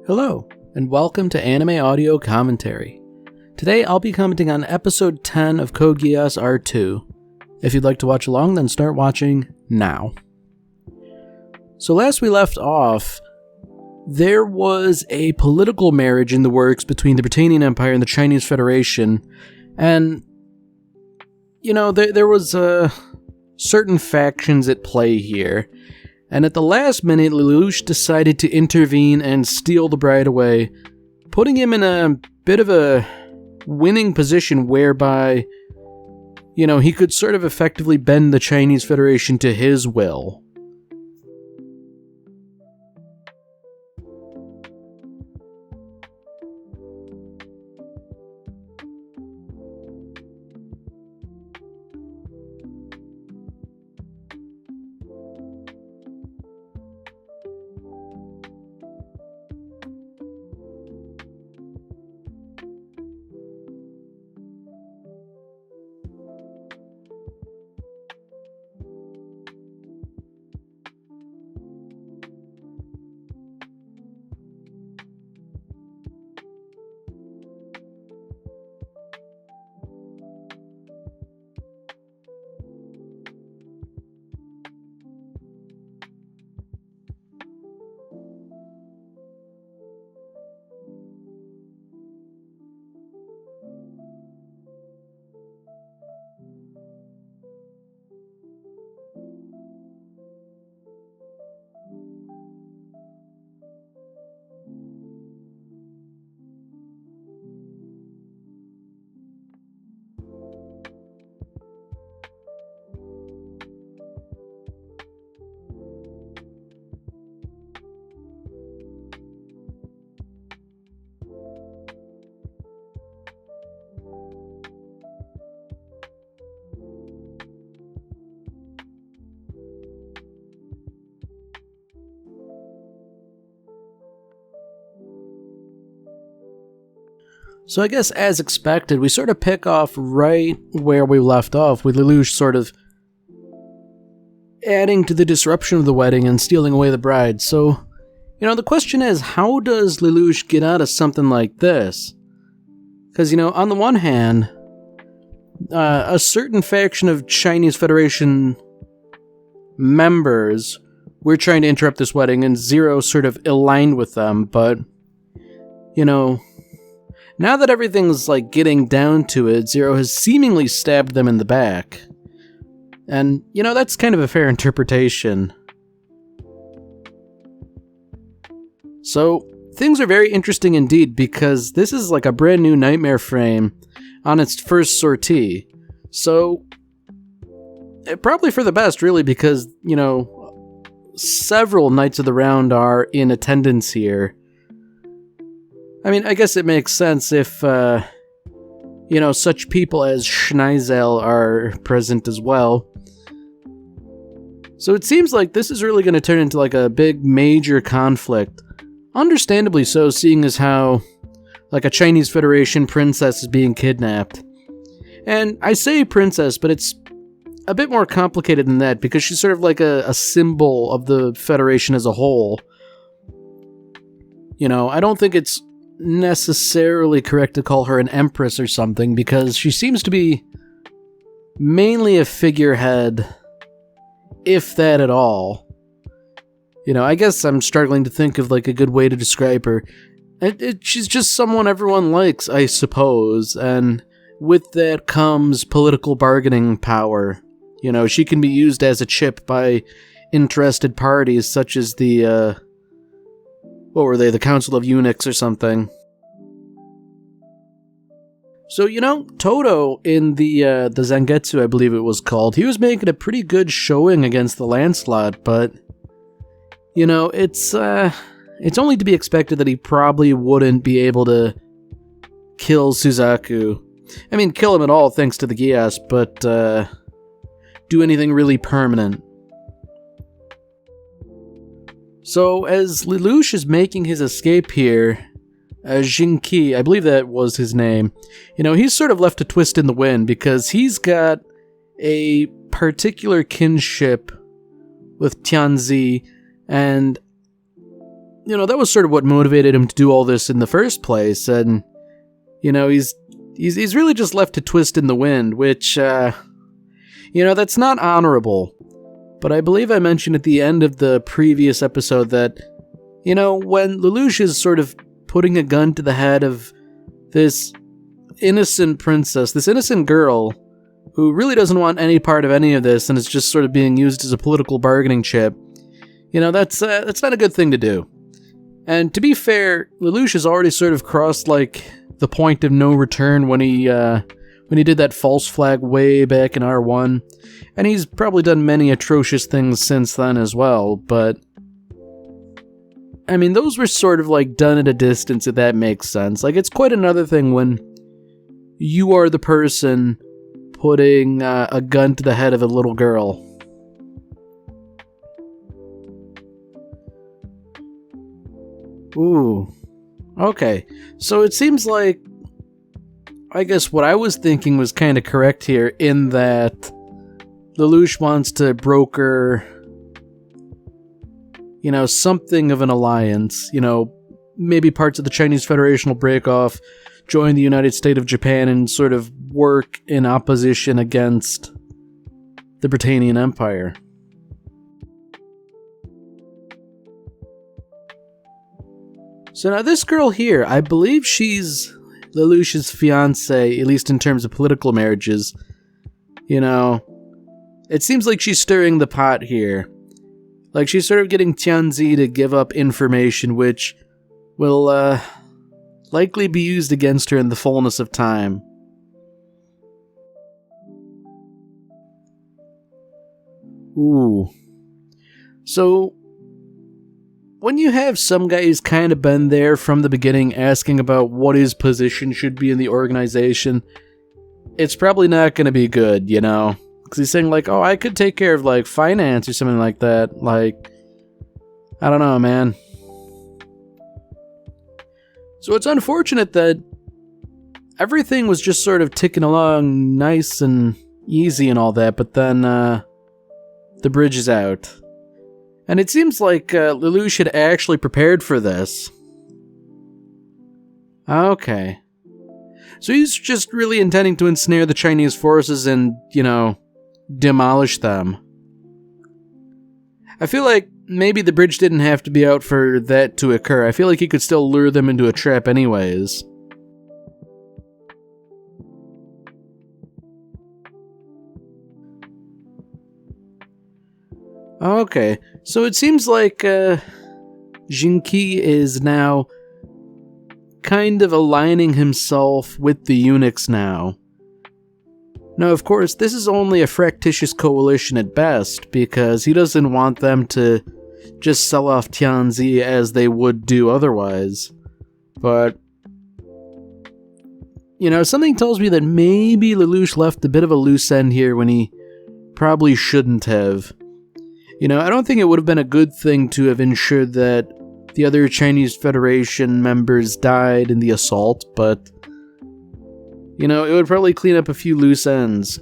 Hello, and welcome to Anime Audio Commentary. Today I'll be commenting on episode 10 of Code Geass R2. If you'd like to watch along, then start watching now. So last we left off, there was a political marriage in the works between the Britannian Empire and the Chinese Federation, and, you know, there was certain factions at play here. And at the last minute, Lelouch decided to intervene and steal the bride away, putting him in a bit of a winning position whereby, you know, he could sort of effectively bend the Chinese Federation to his will. So I guess as expected, we sort of pick off right where we left off, with Lelouch sort of adding to the disruption of the wedding and stealing away the bride. So, you know, the question is, how does Lelouch get out of something like this? Because, you know, on the one hand, a certain faction of Chinese Federation members were trying to interrupt this wedding, and Zero sort of aligned with them, but, you know, now that everything's, like, getting down to it, Zero has seemingly stabbed them in the back. And, you know, that's kind of a fair interpretation. So, things are very interesting indeed, because this is like a brand new Nightmare frame on its first sortie. So, probably for the best, really, because, you know, several Knights of the Round are in attendance here. I mean, I guess it makes sense if, you know, such people as Schneizel are present as well. So it seems like this is really going to turn into like a big major conflict. Understandably so, seeing as how, like, a Chinese Federation princess is being kidnapped. And I say princess, but it's a bit more complicated than that, because she's sort of like a symbol of the Federation as a whole. You know, I don't think it's necessarily correct to call her an empress or something, because she seems to be mainly a figurehead, if that at all. You know, I guess I'm struggling to think of like a good way to describe her. She's just someone everyone likes, I suppose, and with that comes political bargaining power. You know, she can be used as a chip by interested parties such as the what were they, the Council of Eunuchs or something. So, you know, Toto in the Zangetsu, I believe it was called, he was making a pretty good showing against the Lancelot, but, you know, it's only to be expected that he probably wouldn't be able to kill Suzaku. I mean, kill him at all thanks to the Geass, but do anything really permanent. So, as Lelouch is making his escape here, Jinki, I believe that was his name, you know, he's sort of left a twist in the wind, because he's got a particular kinship with Tianzi, and that was sort of what motivated him to do all this in the first place, and, he's really just left to twist in the wind, which, that's not honorable. But I believe I mentioned at the end of the previous episode that, when Lelouch is sort of putting a gun to the head of this innocent princess, this innocent girl, who really doesn't want any part of any of this and is just sort of being used as a political bargaining chip, that's not a good thing to do. And to be fair, Lelouch has already sort of crossed, the point of no return when he did that false flag way back in R1, and he's probably done many atrocious things since then as well, but I mean, those were sort of done at a distance, if that makes sense. It's quite another thing when you are the person putting a gun to the head of a little girl. Ooh. Okay. So it seems like, I guess what I was thinking was kind of correct here, in that Lelouch wants to broker, something of an alliance. Maybe parts of the Chinese Federation will break off, join the United States of Japan, and sort of work in opposition against the Britannian Empire. So now this girl here, I believe she's Lelouch's fiancée, at least in terms of political marriages. It seems like she's stirring the pot here. She's sort of getting Tianzi to give up information which will likely be used against her in the fullness of time. Ooh. So, when you have some guy who's kind of been there from the beginning asking about what his position should be in the organization, it's probably not going to be good, Because he's saying, oh, I could take care of, finance or something like that. I don't know, man. So it's unfortunate that everything was just sort of ticking along nice and easy and all that, but then the bridge is out. And it seems like Lelouch had actually prepared for this. Okay. So he's just really intending to ensnare the Chinese forces and, demolish them. I feel like maybe the bridge didn't have to be out for that to occur. I feel like he could still lure them into a trap anyways. Okay, so it seems like Jinqi is now kind of aligning himself with the eunuchs now. Now, of course, this is only a fractious coalition at best, because he doesn't want them to just sell off Tianzi as they would do otherwise. But, something tells me that maybe Lelouch left a bit of a loose end here when he probably shouldn't have. I don't think it would have been a good thing to have ensured that the other Chinese Federation members died in the assault, but, it would probably clean up a few loose ends.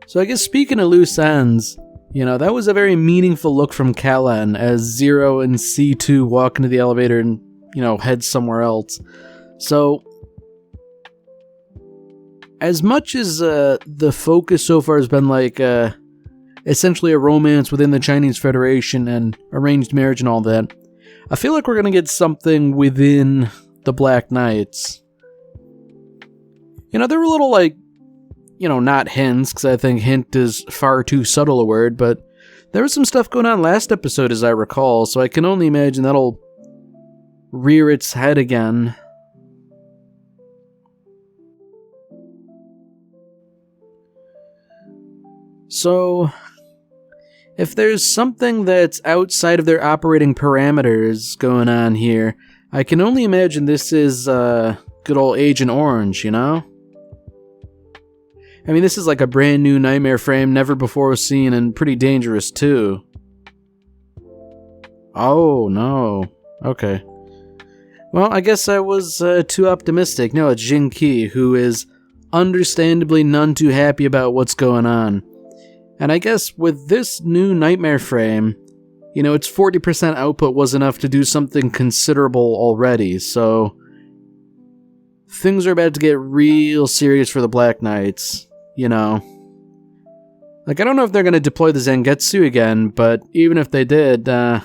So I guess speaking of loose ends, that was a very meaningful look from Kellen as Zero and C2 walk into the elevator and, head somewhere else. So, as much as the focus so far has been essentially a romance within the Chinese Federation and arranged marriage and all that, I feel like we're going to get something within the Black Knights. There were little, not hints, because I think hint is far too subtle a word, but there was some stuff going on last episode, as I recall, so I can only imagine that'll rear its head again. So, if there's something that's outside of their operating parameters going on here, I can only imagine this is good old Agent Orange, I mean, this is like a brand new nightmare frame, never before seen, and pretty dangerous too. Oh, no. Okay. Well, I guess I was too optimistic. No, it's Jinqi, who is understandably none too happy about what's going on. And I guess with this new nightmare frame, its 40% output was enough to do something considerable already, so things are about to get real serious for the Black Knights, I don't know if they're going to deploy the Zangetsu again, but even if they did, I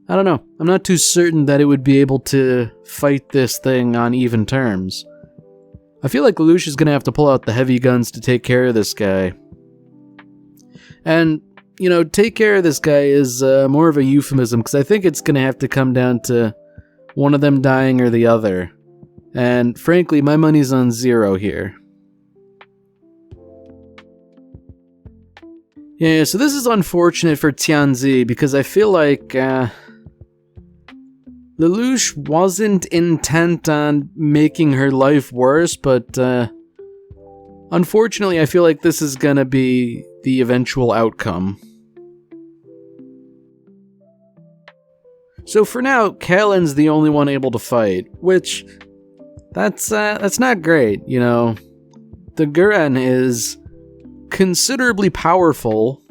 don't know. I'm not too certain that it would be able to fight this thing on even terms. I feel like Lelouch is going to have to pull out the heavy guns to take care of this guy. And, take care of this guy is more of a euphemism, because I think it's going to have to come down to one of them dying or the other. And frankly, my money's on Zero here. Yeah, so this is unfortunate for Tianzi, because I feel like Lelouch wasn't intent on making her life worse, but unfortunately I feel like this is gonna be the eventual outcome. So for now, Kalen's the only one able to fight, which that's not great, The Guren is considerably powerful,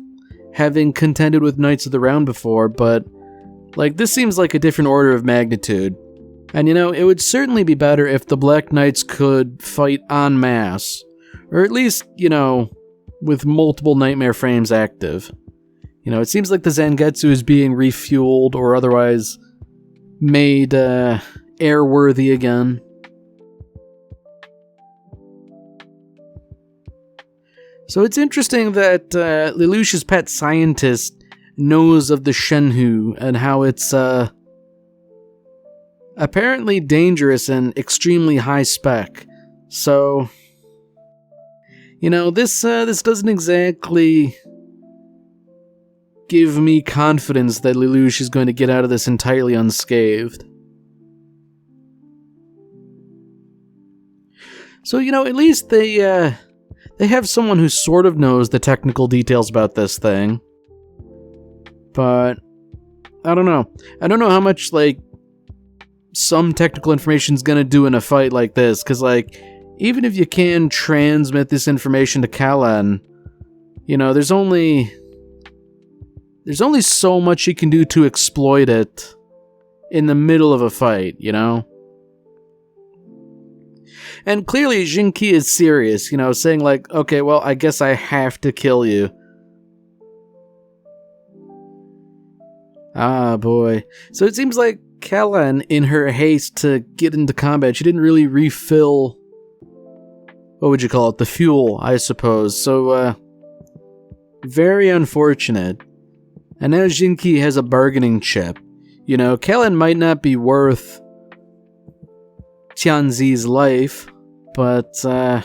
having contended with Knights of the Round before, but this seems like a different order of magnitude. And it would certainly be better if the Black Knights could fight en masse, or at least, with multiple nightmare frames active. It seems like the Zangetsu is being refueled or otherwise made airworthy again. So it's interesting that Lelouch's pet scientist knows of the Shenhu and how it's apparently dangerous and extremely high spec. So, this doesn't exactly give me confidence that Lelouch is going to get out of this entirely unscathed. So, at least they have someone who sort of knows the technical details about this thing. But I don't know. I don't know how much, some technical information is going to do in a fight like this. Because, even if you can transmit this information to Kalen, there's only so much you can do to exploit it in the middle of a fight, And clearly, Jinqi is serious, saying okay, well, I guess I have to kill you. Ah, boy. So it seems like Kalen, in her haste to get into combat, she didn't really refill, what would you call it, the fuel, I suppose. So, very unfortunate. And now Jinqi has a bargaining chip. Kalen might not be worth Tianzi's life, but, I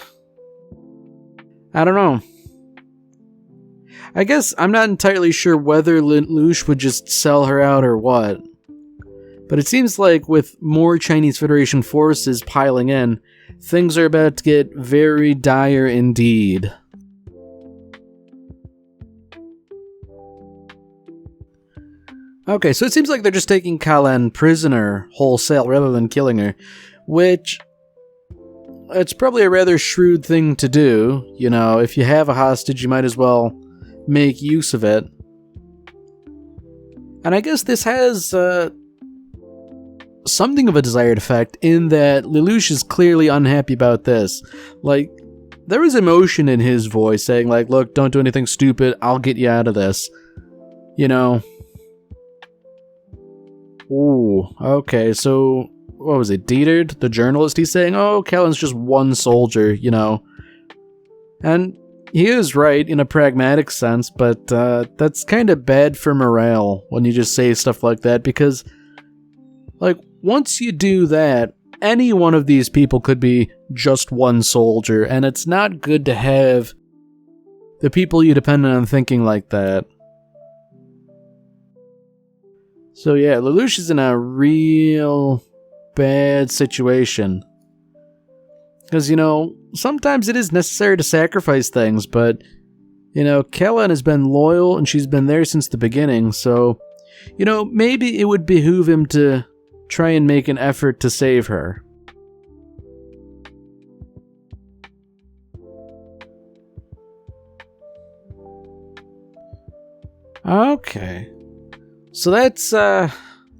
don't know. I guess I'm not entirely sure whether Lelouch would just sell her out or what. But it seems like with more Chinese Federation forces piling in, things are about to get very dire indeed. Okay, so it seems like they're just taking Kalen prisoner wholesale rather than killing her, which it's probably a rather shrewd thing to do. If you have a hostage, you might as well make use of it. And I guess this has something of a desired effect in that Lelouch is clearly unhappy about this. There is emotion in his voice saying, look, don't do anything stupid, I'll get you out of this. Ooh, okay, so, what was it, Dietert, the journalist, he's saying, oh, Kalen's just one soldier, And he is right in a pragmatic sense, but that's kind of bad for morale when you just say stuff like that, because, once you do that, any one of these people could be just one soldier, and it's not good to have the people you depend on thinking like that. So yeah, Lelouch is in a real bad situation. Because, sometimes it is necessary to sacrifice things, but, Kellen has been loyal and she's been there since the beginning, so, maybe it would behoove him to try and make an effort to save her. Okay. So that's,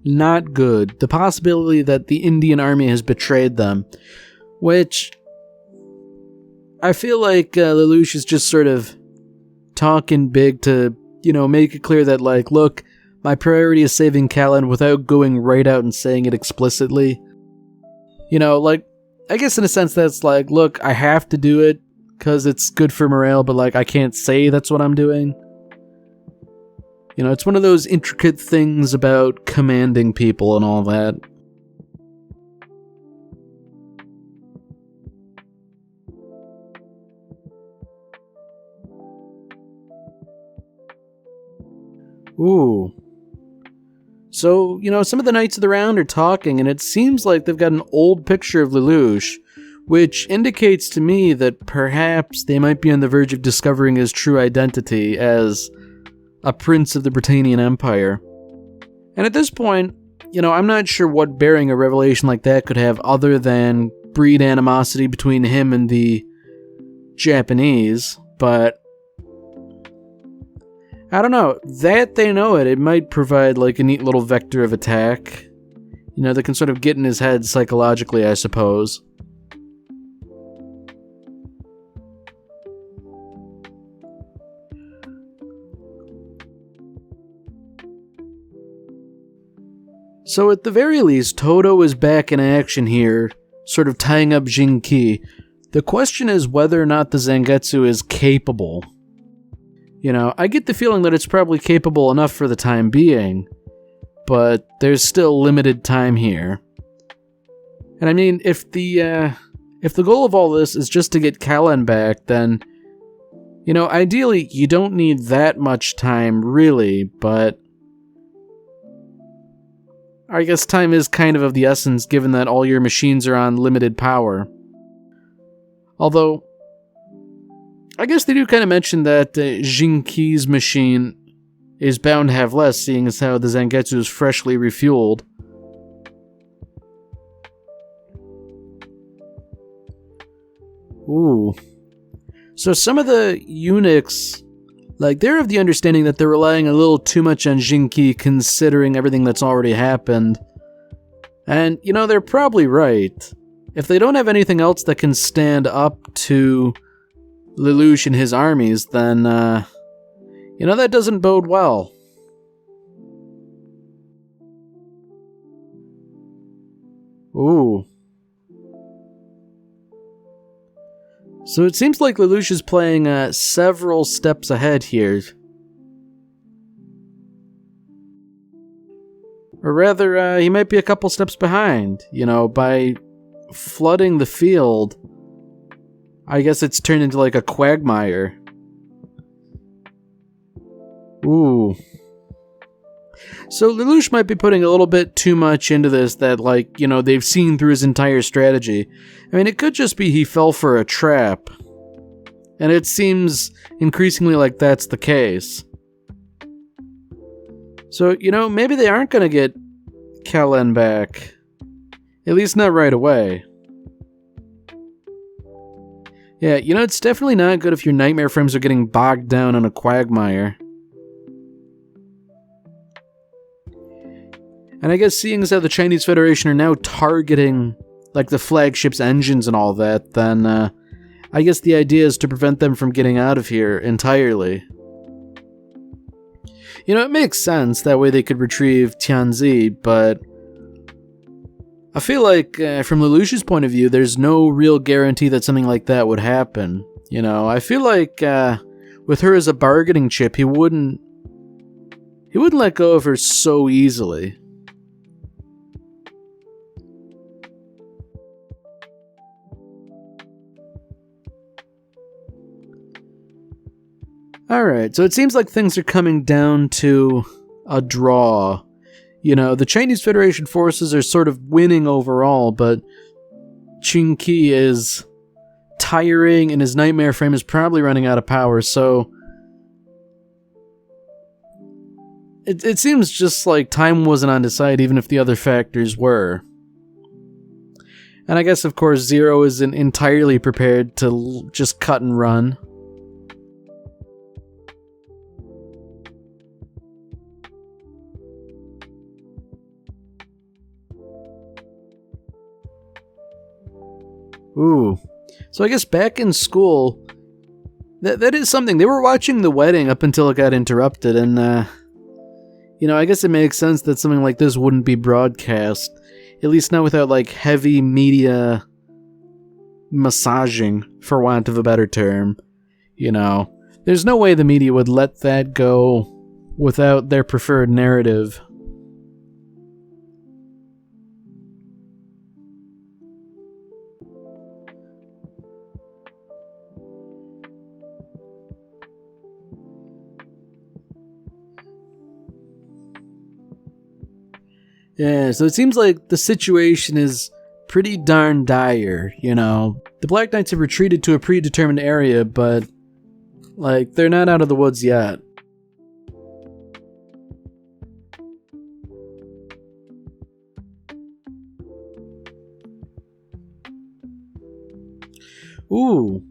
not good. The possibility that the Indian army has betrayed them, which I feel like Lelouch is just sort of talking big to, make it clear that, like, look, my priority is saving Callan without going right out and saying it explicitly. I guess in a sense that's like, look, I have to do it because it's good for morale, but, like, I can't say that's what I'm doing. It's one of those intricate things about commanding people and all that. Ooh. So, some of the knights of the round are talking, and it seems like they've got an old picture of Lelouch, which indicates to me that perhaps they might be on the verge of discovering his true identity as a prince of the Britannian Empire. And at this point, I'm not sure what bearing a revelation like that could have other than breed animosity between him and the Japanese, but I don't know. That they know it might provide like a neat little vector of attack. That can sort of get in his head psychologically, I suppose. So at the very least, Todo is back in action here, sort of tying up Jinki. The question is whether or not the Zangetsu is capable. I get the feeling that it's probably capable enough for the time being, but there's still limited time here. And I mean, if the goal of all this is just to get Callan back, then, ideally you don't need that much time, really, but I guess time is kind of the essence given that all your machines are on limited power. Although, I guess they do kind of mention that Jinki's machine is bound to have less, seeing as how the Zangetsu is freshly refueled. Ooh. So some of the eunuchs, they're of the understanding that they're relying a little too much on Jinki considering everything that's already happened. And, they're probably right. If they don't have anything else that can stand up to Lelouch and his armies, then, that doesn't bode well. Ooh. So it seems like Lelouch is playing several steps ahead here. Or rather, he might be a couple steps behind. By flooding the field, I guess it's turned into like a quagmire. Ooh. So Lelouch might be putting a little bit too much into this that, they've seen through his entire strategy. I mean, it could just be he fell for a trap. And it seems increasingly like that's the case. So, maybe they aren't going to get Callan back. At least not right away. Yeah, it's definitely not good if your nightmare frames are getting bogged down in a quagmire. And I guess seeing as how the Chinese Federation are now targeting, the flagship's engines and all that, then, I guess the idea is to prevent them from getting out of here entirely. It makes sense, that way they could retrieve Tianzi, but I feel like, from Lelouch's point of view, there's no real guarantee that something like that would happen. I feel like, with her as a bargaining chip, he wouldn't let go of her so easily. Alright, so it seems like things are coming down to a draw. The Chinese Federation forces are sort of winning overall, but Jinki is tiring and his nightmare frame is probably running out of power, so it seems just like time wasn't on his side even if the other factors were. And I guess, of course, Zero isn't entirely prepared to just cut and run. Ooh. So I guess back in school, that is something. They were watching the wedding up until it got interrupted, and, I guess it makes sense that something like this wouldn't be broadcast. At least not without, like, heavy media massaging, for want of a better term. There's no way the media would let that go without their preferred narrative. Yeah, so it seems like the situation is pretty darn dire, The Black Knights have retreated to a predetermined area, but, they're not out of the woods yet. Ooh.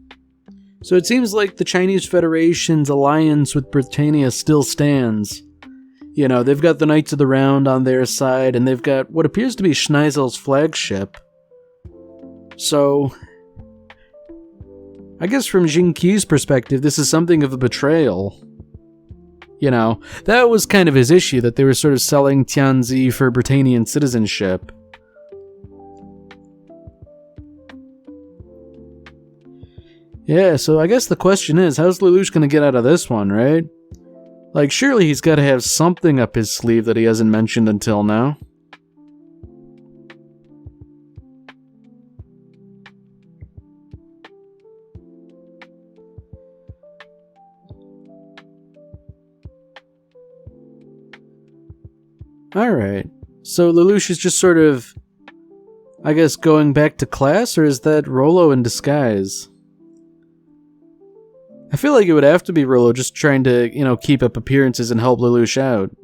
So it seems like the Chinese Federation's alliance with Britannia still stands. They've got the Knights of the Round on their side, and they've got what appears to be Schneisel's flagship. So, I guess from Jing Qi's perspective, this is something of a betrayal. That was kind of his issue, that they were sort of selling Tianzi for Britannian citizenship. Yeah, so I guess the question is, how's Lelouch gonna get out of this one, right? Surely he's gotta have something up his sleeve that he hasn't mentioned until now. Alright, so Lelouch is just sort of, I guess, going back to class, or is that Rollo in disguise? I feel like it would have to be Rollo just trying to, keep up appearances and help Lelouch out.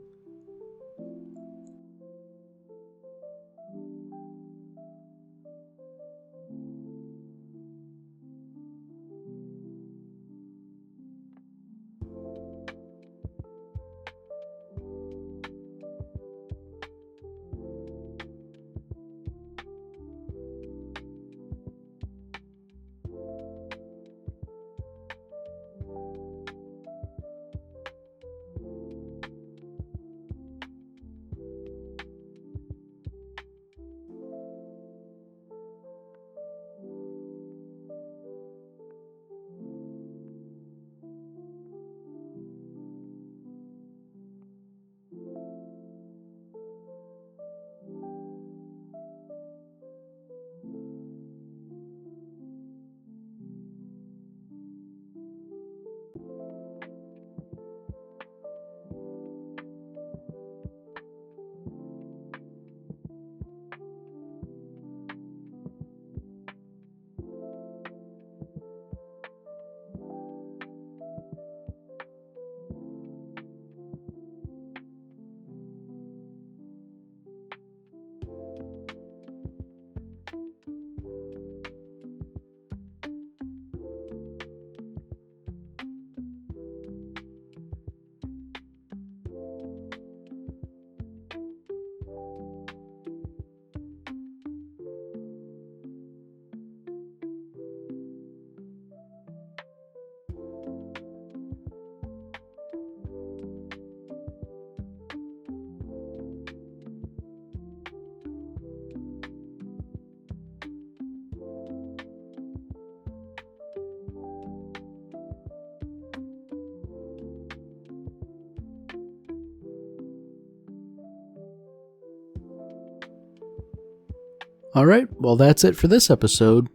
Alright, well that's it for this episode.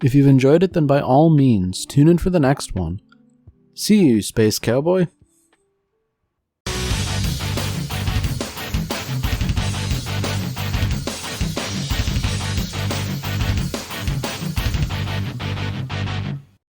If you've enjoyed it, then by all means, tune in for the next one. See you, Space Cowboy.